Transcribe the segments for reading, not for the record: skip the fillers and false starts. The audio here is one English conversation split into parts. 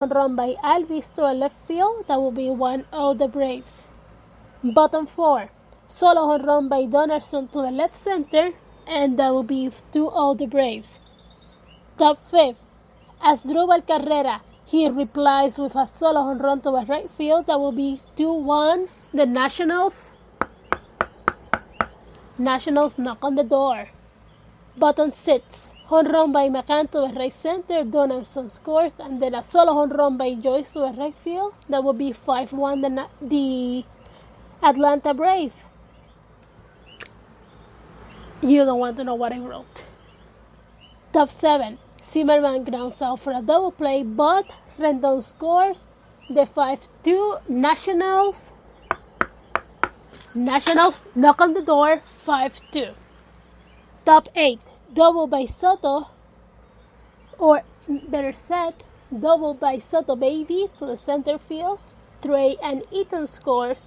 home run by Alvis to a left field. That will be 1-0 the Braves. Bottom 4. Solo home run by Donaldson to the left center, and that will be 2-0 the Braves. Top 5. Asdrubal Carrera. He replies with a solo home run to the right field. That will be 2-1 the Nationals. Nationals knock on the door. Bottom 6. Home run by McCann to the right center. Donaldson scores, and then a solo home run by Joyce to the right field. That will be 5-1 the Atlanta Braves. You don't want to know what I wrote. Top 7. Zimmerman grounds out for a double play, but Rendón scores. The 5-2 Nationals. Nationals knock on the door. 5-2. Top 8. Double by Soto, or better said, double by Soto baby to the center field. Trey and Eaton scores,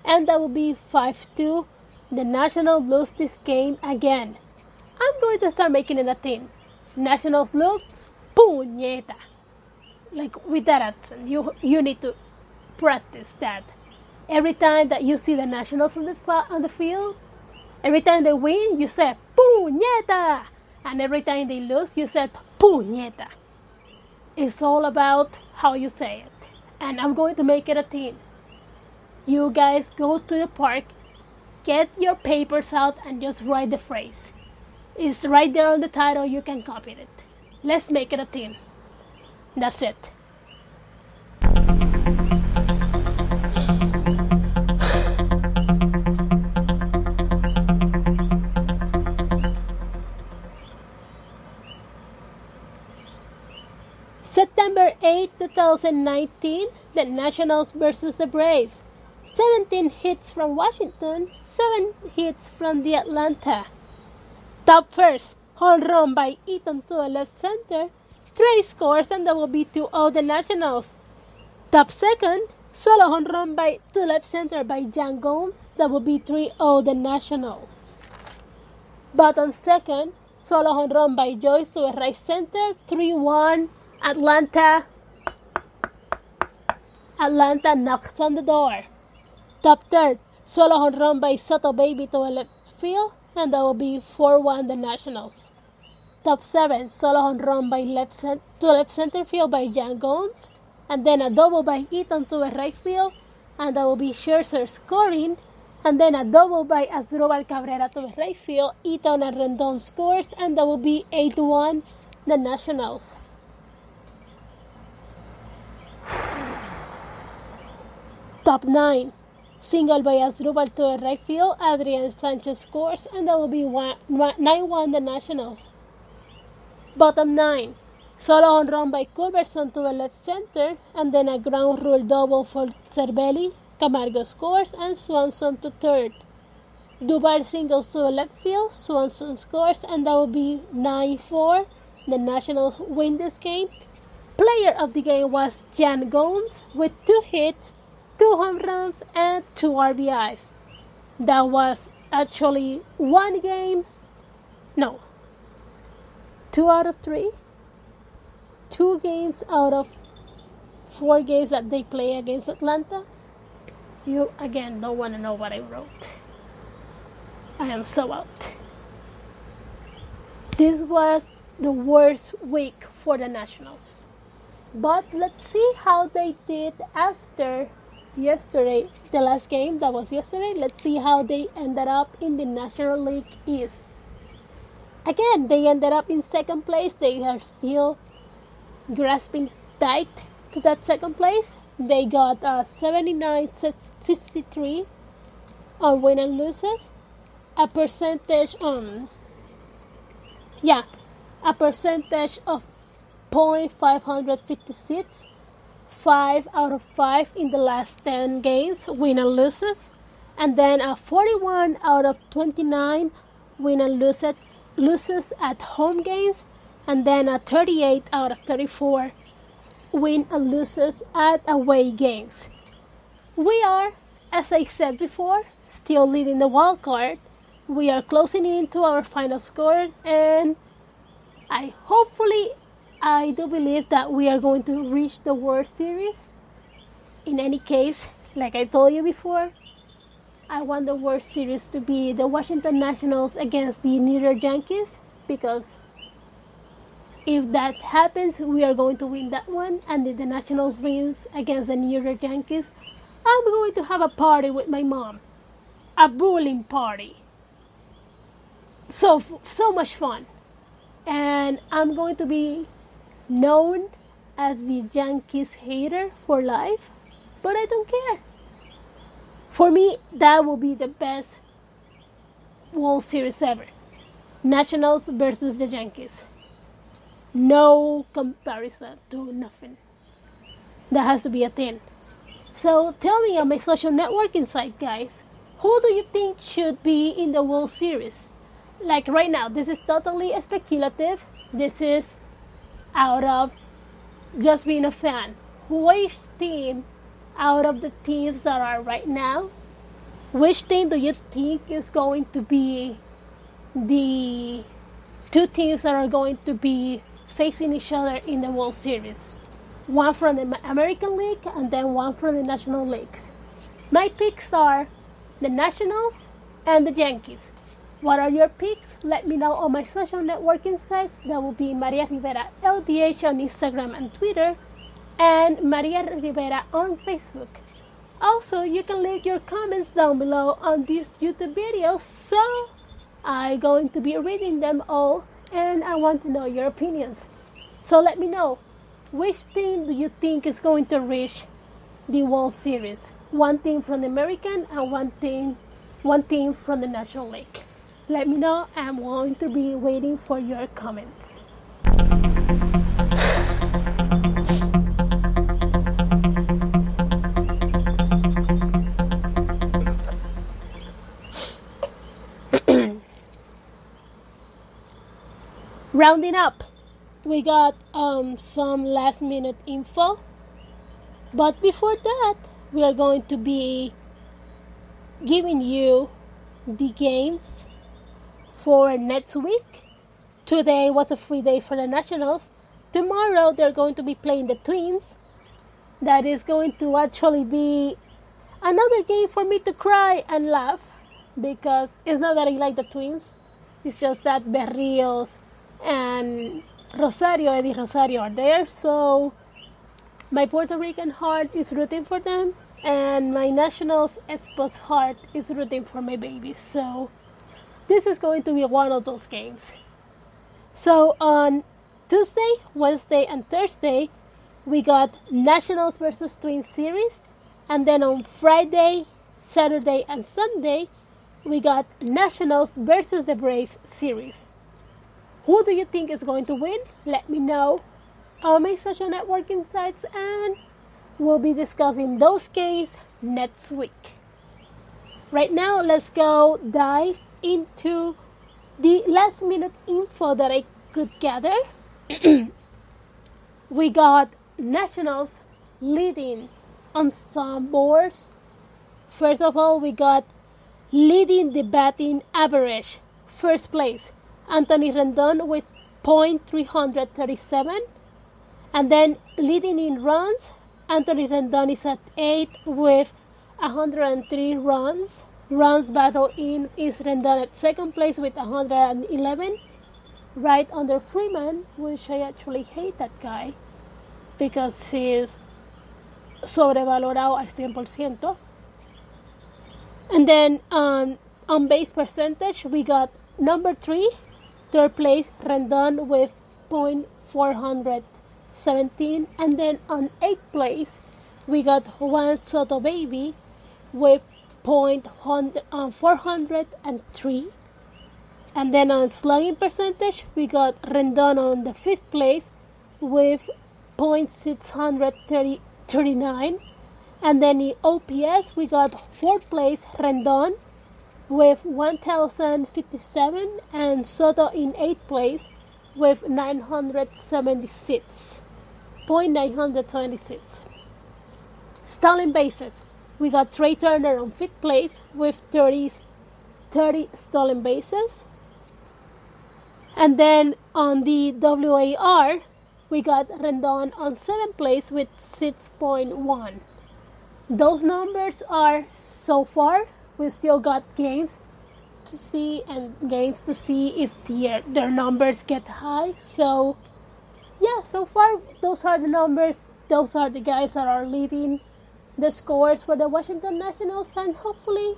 and that will be 5-2. The Nationals lose this game again. I'm going to start making it a team. Nationals lose, puñeta. Like with that accent, you need to practice that. Every time that you see the Nationals on the field, every time they win, you say puñeta, and every time they lose, you say puñeta. It's all about how you say it, and I'm going to make it a team. You guys go to the park, get your papers out, and just write the phrase. It's right there on the title. You can copy it. Let's make it a team. That's it. September 8, 2019, the Nationals versus the Braves. 17 hits from Washington, 7 hits from the Atlanta. Top first, home run by Eaton to the left center. Trey scores, and that will be 2-0 the Nationals. Top second, solo home run to left center by Jan Gomes. That will be 3-0 the Nationals. Bottom second, solo home run by Joyce to the right center. 3-1 Atlanta. Atlanta knocks on the door. Top third, solo home run by Soto baby to the left field, and that will be 4-1 the Nationals. Top 7, solo home run by left center field by Jan Gomes, and then a double by Eaton to the right field, and that will be Scherzer scoring, and then a double by Asdrubal Cabrera to the right field. Eaton and Rendón scores, and that will be 8-1 the Nationals. Top 9. Single by Asdrubal to the right field. Adrian Sanchez scores, and that will be 9-1 the Nationals. Bottom 9. Solo home run by Culberson to the left center, and then a ground rule double for Cervelli. Camargo scores, and Swanson to third. Duval singles to the left field. Swanson scores, and that will be 9-4. The Nationals win this game. Player of the game was Jan Gomes with 2 hits, 2 home runs, and 2 RBIs. That was actually 1 game. No. 2 out of 3. 2 games out of 4 games that they play against Atlanta. You, again, don't want to know what I wrote. I am so out. This was the worst week for the Nationals. But let's see how they did after yesterday, the last game that was yesterday. Let's see how they ended up in the National League East. Again, they ended up in second place. They are still grasping tight to that second place. They got 79-63 on win and losses. A percentage of .556. 5 out of 5 in the last 10 games, win and loses, and then a 41 out of 29 win and loses at home games, and then a 38 out of 34 win and loses at away games. We are, as I said before, still leading the wild card. We are closing in to our final score, and I hopefully I do believe that we are going to reach the World Series. In any case, like I told you before, I want the World Series to be the Washington Nationals against the New York Yankees, because if that happens, we are going to win that one. And if the Nationals wins against the New York Yankees, I'm going to have a party with my mom. A bowling party. So much fun. And I'm going to be known as the Yankees hater for life, but I don't care. For me, that will be the best World Series ever. Nationals versus the Yankees. No comparison to nothing. That has to be a 10. So tell me on my social networking site, guys, who do you think should be in the World Series? Like right now, this is totally speculative. This is out of just being a fan. Which team out of the teams that are right now, which team do you think is going to be the two teams that are going to be facing each other in the World Series? One from the American League and then one from the National Leagues. My picks are the Nationals and the Yankees. What are your picks? Let me know on my social networking sites. That will be Maria Rivera LDH on Instagram and Twitter, and Maria Rivera on Facebook. Also, you can leave your comments down below on this YouTube video, so I'm going to be reading them all, and I want to know your opinions. So let me know, which team do you think is going to reach the World Series? One team from the American and one team from the National League. Let me know. I'm going to be waiting for your comments. Rounding up, we got some last minute info, but before that, we are going to be giving you the games for next week. Today was a free day for the Nationals. Tomorrow they're going to be playing the Twins. That is going to actually be another game for me to cry and laugh, because it's not that I like the Twins, it's just that Berrios and Eddie Rosario are there, so my Puerto Rican heart is rooting for them, and my Nationals Expos heart is rooting for my babies. So this is going to be one of those games. So on Tuesday, Wednesday, and Thursday, we got Nationals versus Twins series, and then on Friday, Saturday, and Sunday, we got Nationals versus the Braves series. Who do you think is going to win? Let me know on my social networking sites, and we'll be discussing those games next week. Right now, let's go dive into the last minute info that I could gather. We got Nationals leading on some boards. First of all, we got leading the batting average. First place, Anthony Rendón with .337. And then leading in runs, Anthony Rendón is at 8 with 103 runs. Runs battle in is Rendón at second place with 111. Right under Freeman, which I actually hate that guy because he's sobrevalorado al 100%. And then on base percentage, we got number 3, third place, Rendón with .417. And then on 8th place, we got Juan Soto baby with .403. And then on slugging percentage, we got Rendón on the 5th place with .639. And then in OPS, we got 4th place, Rendón with 1,057, and Soto in 8th place with 976. Stolen bases, we got Trey Turner on 5th place with 30 stolen bases. And then on the WAR, we got Rendón on 7th place with 6.1. Those numbers are so far. We still got games to see if their numbers get high. So yeah, so far those are the numbers. Those are the guys that are leading the scores for the Washington Nationals, and hopefully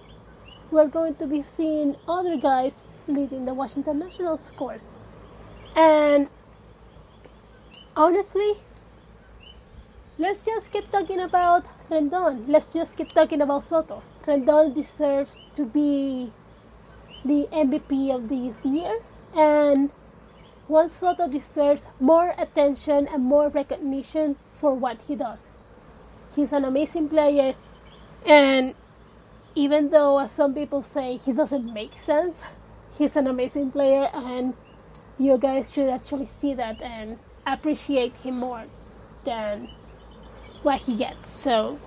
we're going to be seeing other guys leading the Washington Nationals scores. And honestly, let's just keep talking about Rendon. Let's just keep talking about Soto. Rendon deserves to be the MVP of this year, and Juan Soto deserves more attention and more recognition for what he does. He's an amazing player, and even though some people say he doesn't make sense, he's an amazing player, and you guys should actually see that and appreciate him more than what he gets. So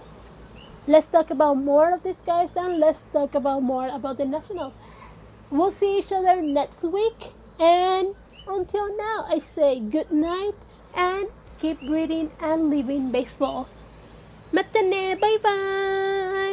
let's talk about more of these guys, and let's talk about more about the Nationals. We'll see each other next week, and until now I say good night and keep breathing and living baseball. Matane, bye bye.